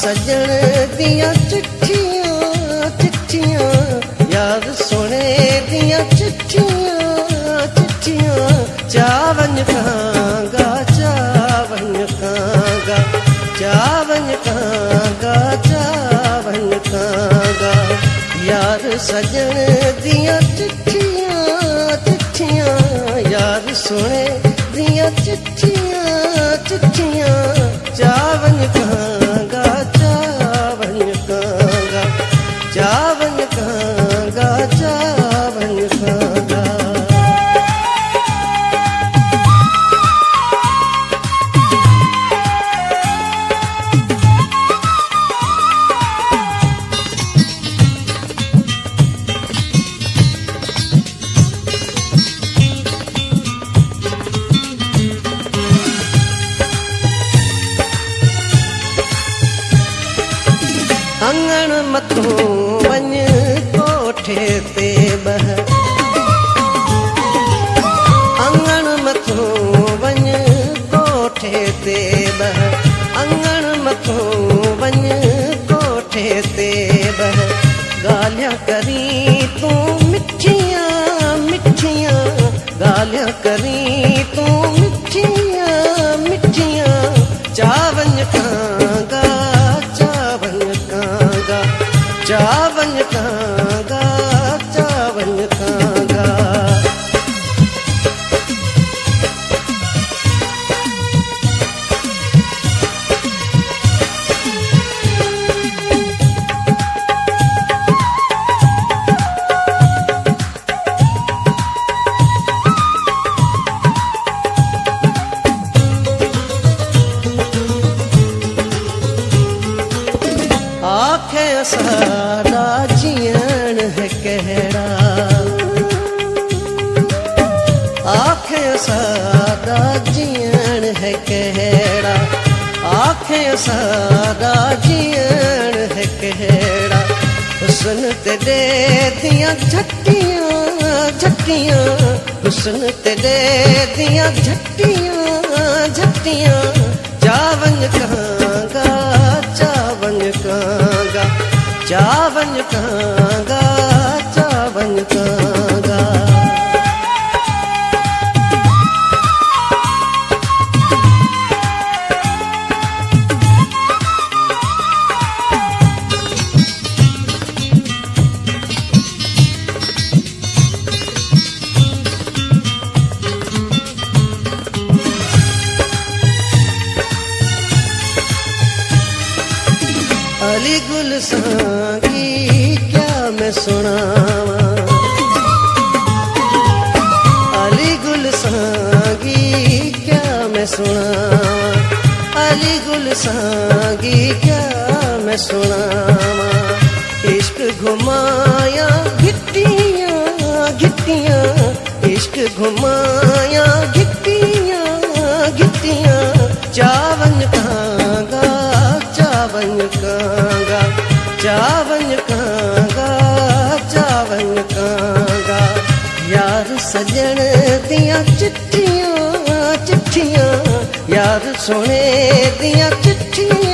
सजन दियां चिट्ठियां चिट्ठियां, यार सोने दियां चिट्ठियां चिट्ठियां। चावन कांगा चावन कांगा, चावन कांगा चावन कांगा। यार सजन दियां चिट्ठियां चिट्ठियां, यार सोने दियां चिट्ठियां चिट्ठियां। चावन कांगा चावन कांगा, चावन कांगा चावन कांगा। अंगण मथों वञ कोठे ते बह, अंगण मथों वञ कोठे ते बह, अंगण मथों वञ कोठे ते बह। ॻाल्हियां करी तूं मिठियां मिठियां, ॻाल्हियां करी तूं मिठियां मिठियां। चावन कांगा चावन कांगा, चावन कांगा चावन कांगा। आखे सादा जीवन है कहड़ा, आखे सादा जीवन है कहड़ा, आखे सादा जीवन है कहड़ा। हुस्न ते दे दियां झट्टियां झट्टियां, हुस्न ते दे दियां झट्टियां झट्टियां। चावन कांगा चावन कांगा, चावन कांगा चावन कांगा। अली गुलशन की क्या मैं सुनावा, अली गुलशन की क्या मैं सुनावा, अली गुलशन की क्या मैं सुनावा। इश्क घुमाया घिट्टियां घिट्टियां, इश्क घुमाया घिट्टियां घिट्टियां। चावन कांगा चावन कांगा, चावन कांगा चावन कांगा। यार सजन दियां चिट्ठियां चिट्ठियां, यार सोने दियां चिट्ठियां